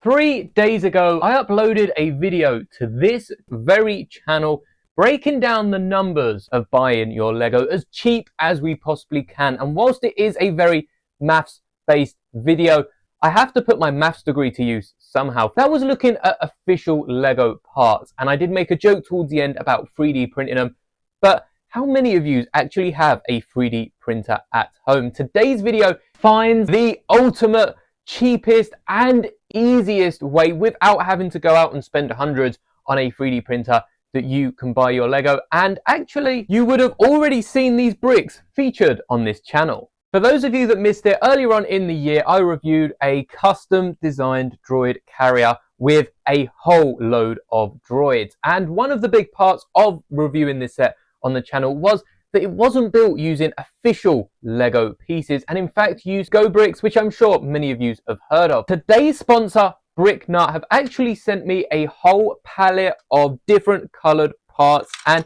3 days ago, I uploaded a video to this very channel breaking down the numbers of buying your Lego as cheap as we possibly can. And whilst it is a very maths-based video, I have to put my maths degree to use somehow. That was looking at official Lego parts, and I did make a joke towards the end about 3D printing them, but how many of you actually have a 3D printer at home? Today's video finds the ultimate, cheapest and easiest way without having to go out and spend hundreds on a 3D printer that you can buy your Lego. And actually, you would have already seen these bricks featured on this channel. For those of you that missed it, earlier on in the year, I reviewed a custom designed droid carrier with a whole load of droids. And one of the big parts of reviewing this set on the channel was that it wasn't built using official Lego pieces, and in fact used Go Bricks, which I'm sure many of you have heard of. Today's sponsor, Bricknut, have actually sent me a whole palette of different colored parts, and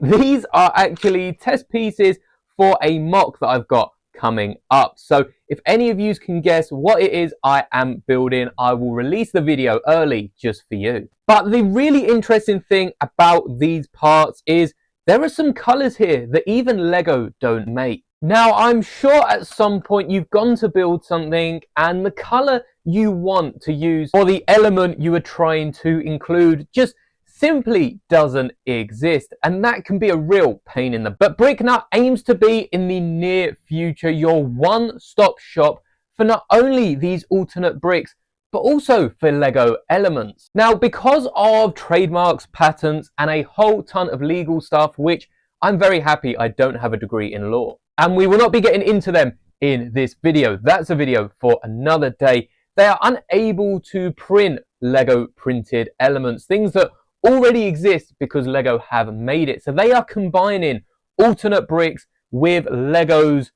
these are actually test pieces for a mock that I've got coming up. So if any of you can guess what it is I am building, I will release the video early just for you. But the really interesting thing about these parts is there are some colors here that even Lego don't make. Now, I'm sure at some point you've gone to build something and the color you want to use or the element you are trying to include just simply doesn't exist, and that can be a real pain in the butt. But Bricknut aims to be in the near future your one-stop shop for not only these alternate bricks, but also for Lego elements. Now, because of trademarks, patents, and a whole ton of legal stuff, which I'm very happy I don't have a degree in law, and we will not be getting into them in this video. That's a video for another day. They are unable to print Lego printed elements, things that already exist because Lego have made it. So they are combining alternate bricks with Lego's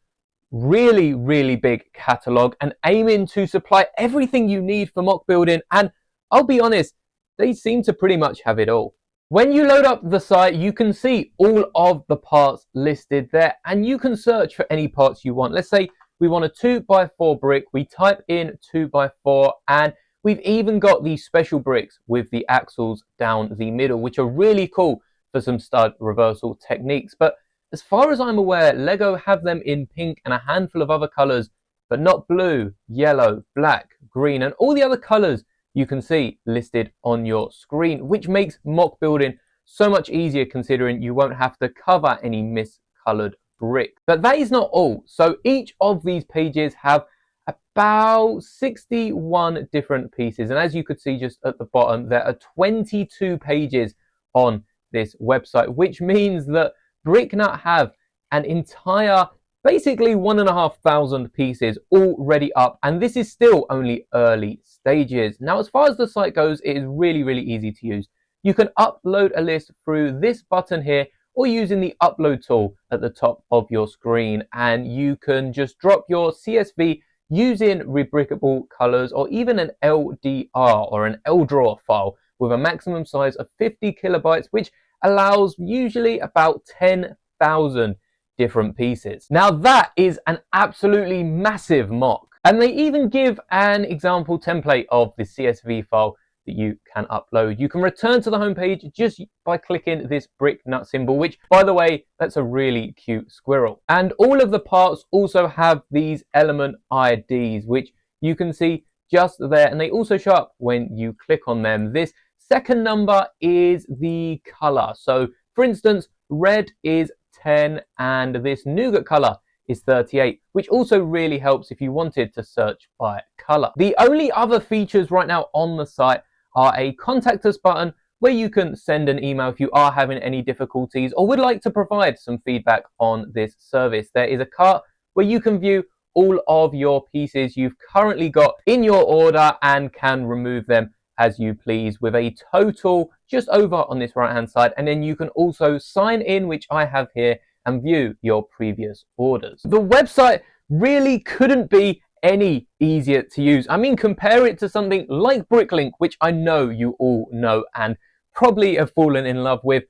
really big catalog and aiming to supply everything you need for mock building. And I'll be honest, they seem to pretty much have it all. When you load up the site, you can see all of the parts listed there, and you can search for any parts you want. Let's say we want a 2x4 brick. We type in 2x4, and we've even got these special bricks with the axles down the middle, which are really cool for some stud reversal techniques. But as far as I'm aware, Lego have them in pink and a handful of other colors, but not blue, yellow, black, green, and all the other colors you can see listed on your screen, which makes mock building so much easier considering you won't have to cover any miscolored brick. But that is not all. So each of these pages have about 61 different pieces, and as you could see just at the bottom, there are 22 pages on this website, which means that Bricknut have an entire basically 1,500 pieces already up, and this is still only early stages. Now, as far as the site goes, it is really easy to use. You can upload a list through this button here or using the upload tool at the top of your screen, and you can just drop your CSV using rebrickable colors or even an LDR or an LDRAW file with a maximum size of 50 kilobytes, which allows usually about 10,000 different pieces. Now, that is an absolutely massive mock, and they even give an example template of the CSV file that you can upload. You can return to the homepage just by clicking this Bricknut symbol, which, by the way, that's a really cute squirrel. And all of the parts also have these element IDs, which you can see just there, and they also show up when you click on them. This second number is the color. So, for instance, red is 10, and this nougat color is 38, which also really helps if you wanted to search by color. The only other features right now on the site are a contact us button where you can send an email if you are having any difficulties or would like to provide some feedback on this service. There is a cart where you can view all of your pieces you've currently got in your order and can remove them as you please, with a total just over on this right hand side. And then you can also sign in, which I have here, and view your previous orders. The website really couldn't be any easier to use. I mean, compare it to something like Bricklink, which I know you all know and probably have fallen in love with.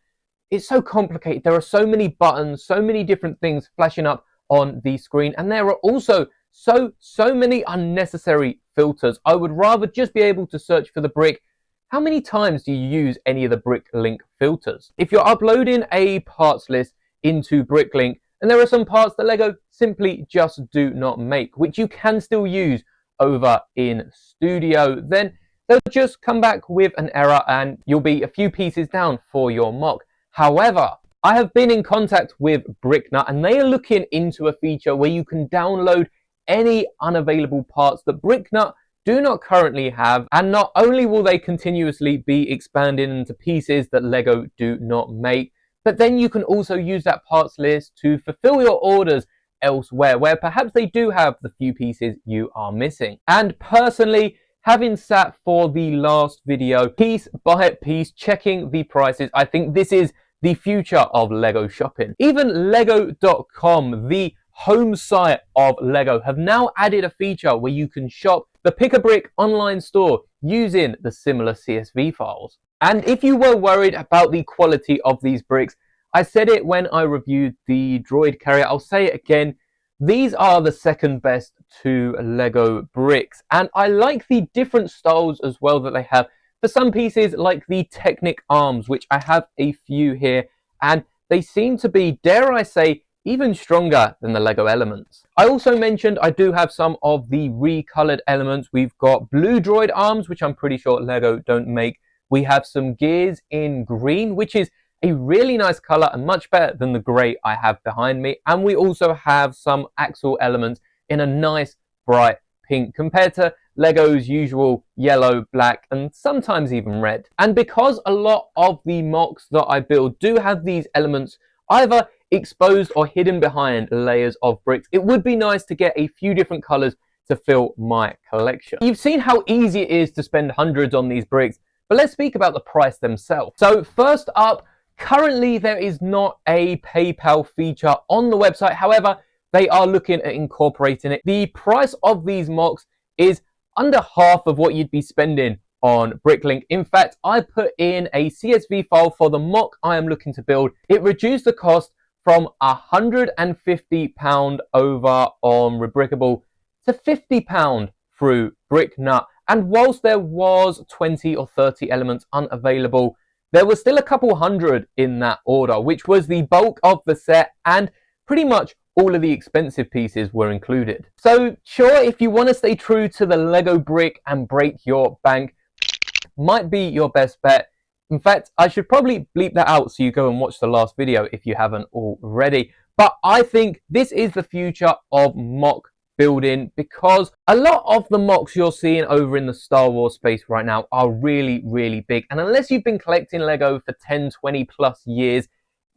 It's so complicated. There are so many buttons, so many different things flashing up on the screen, and there are also so many unnecessary filters. I would rather just be able to search for the brick. How many times do you use any of the Bricklink filters? If you're uploading a parts list into Bricklink and there are some parts that Lego simply just do not make, which you can still use over in Studio, then they'll just come back with an error and you'll be a few pieces down for your MOC. However, I have been in contact with Bricknut and they are looking into a feature where you can download any unavailable parts that Bricknut do not currently have, and not only will they continuously be expanding into pieces that Lego do not make, but then you can also use that parts list to fulfill your orders elsewhere where perhaps they do have the few pieces you are missing. And personally, having sat for the last video, piece by piece, checking the prices, I think this is the future of Lego shopping. Even Lego.com, the home site of Lego, have now added a feature where you can shop the Pick-a-Brick online store using the similar CSV files. And if you were worried about the quality of these bricks, I said it when I reviewed the Droid Carrier, I'll say it again, these are the second best to Lego bricks. And I like the different styles as well that they have. For some pieces, like the Technic arms, which I have a few here, and they seem to be, dare I say, even stronger than the Lego elements. I also mentioned I do have some of the recolored elements. We've got blue droid arms, which I'm pretty sure Lego don't make. We have some gears in green, which is a really nice color and much better than the gray I have behind me. And we also have some axle elements in a nice bright pink compared to Lego's usual yellow, black, and sometimes even red. And because a lot of the MOCs that I build do have these elements either exposed or hidden behind layers of bricks, it would be nice to get a few different colors to fill my collection. You've seen how easy it is to spend hundreds on these bricks, but let's speak about the price themselves. So first up, currently there is not a PayPal feature on the website. However, they are looking at incorporating it. The price of these MOCs is under half of what you'd be spending on Bricklink. In fact, I put in a CSV file for the MOC I am looking to build. It reduced the cost from £150 over on Rebrickable to £50 through Bricknut. And whilst there was 20 or 30 elements unavailable, there was still a couple hundred in that order, which was the bulk of the set, and pretty much all of the expensive pieces were included. So sure, if you want to stay true to the Lego brick and break your bank, might be your best bet. In fact, I should probably bleep that out so you go and watch the last video if you haven't already. But I think this is the future of MOC building, because a lot of the MOCs you're seeing over in the Star Wars space right now are really, really big. And unless you've been collecting Lego for 10, 20 plus years,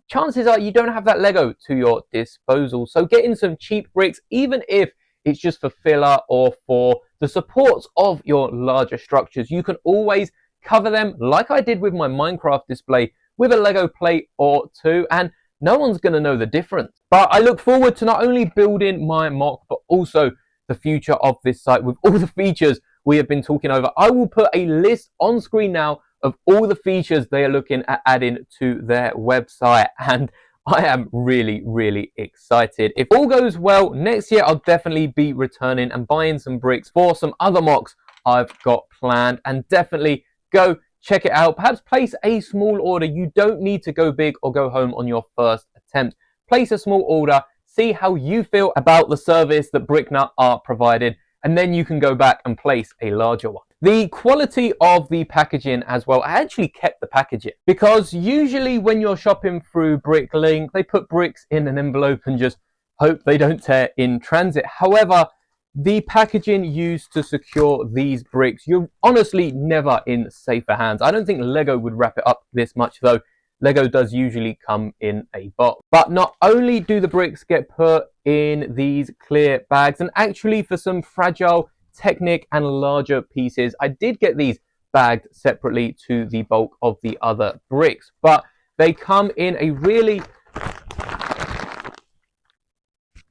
chances are you don't have that Lego to your disposal. So getting some cheap bricks, even if it's just for filler or for the supports of your larger structures, you can always cover them like I did with my Minecraft display with a Lego plate or two, and no one's going to know the difference. But I look forward to not only building my MOC, but also the future of this site with all the features we have been talking over. I will put a list on screen now of all the features they are looking at adding to their website, and I am really, really excited. If all goes well, next year I'll definitely be returning and buying some bricks for some other MOCs I've got planned, and definitely go check it out. Perhaps place a small order. You don't need to go big or go home on your first attempt. Place a small order, see how you feel about the service that Bricknut are provided, and then you can go back and place a larger one. The quality of the packaging as well, I actually kept the packaging, because usually when you're shopping through Bricklink, they put bricks in an envelope and just hope they don't tear in transit. However, the packaging used to secure these bricks, you're honestly never in safer hands. I don't think Lego would wrap it up this much though. Lego does usually come in a box. But not only do the bricks get put in these clear bags, and actually for some fragile Technic and larger pieces, I did get these bagged separately to the bulk of the other bricks. But they come in a really,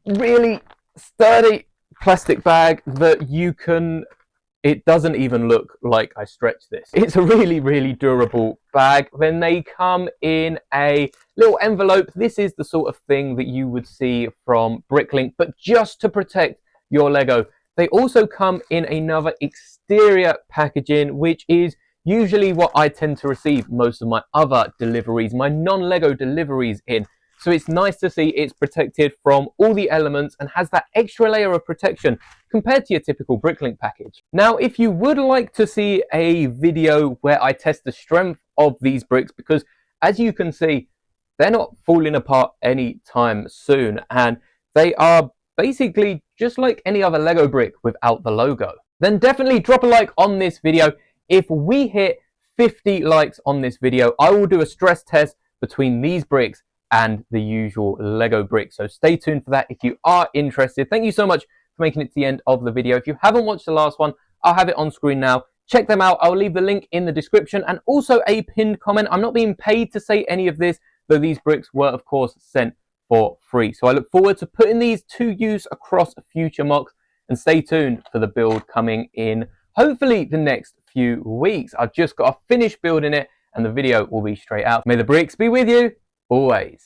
really sturdy plastic bag that you can, it doesn't even look like I stretched this. It's a really, really durable bag. Then they come in a little envelope. This is the sort of thing that you would see from Bricklink, but just to protect your Lego They also come in another exterior packaging, which is usually what I tend to receive most of my other deliveries, my non-Lego deliveries in. So it's nice to see it's protected from all the elements and has that extra layer of protection compared to your typical Bricklink package. Now, if you would like to see a video where I test the strength of these bricks, because as you can see, they're not falling apart anytime soon, and they are basically just like any other Lego brick without the logo, then definitely drop a like on this video. If we hit 50 likes on this video, I will do a stress test between these bricks and the usual Lego brick. So stay tuned for that if you are interested. Thank you so much for making it to the end of the video. If you haven't watched the last one, I'll have it on screen now. Check them out. I'll leave the link in the description and also a pinned comment. I'm not being paid to say any of this, though these bricks were, of course, sent for free. So I look forward to putting these to use across future mocks, and stay tuned for the build coming in hopefully the next few weeks. I've just got to finish building it and the video will be straight out. May the bricks be with you always.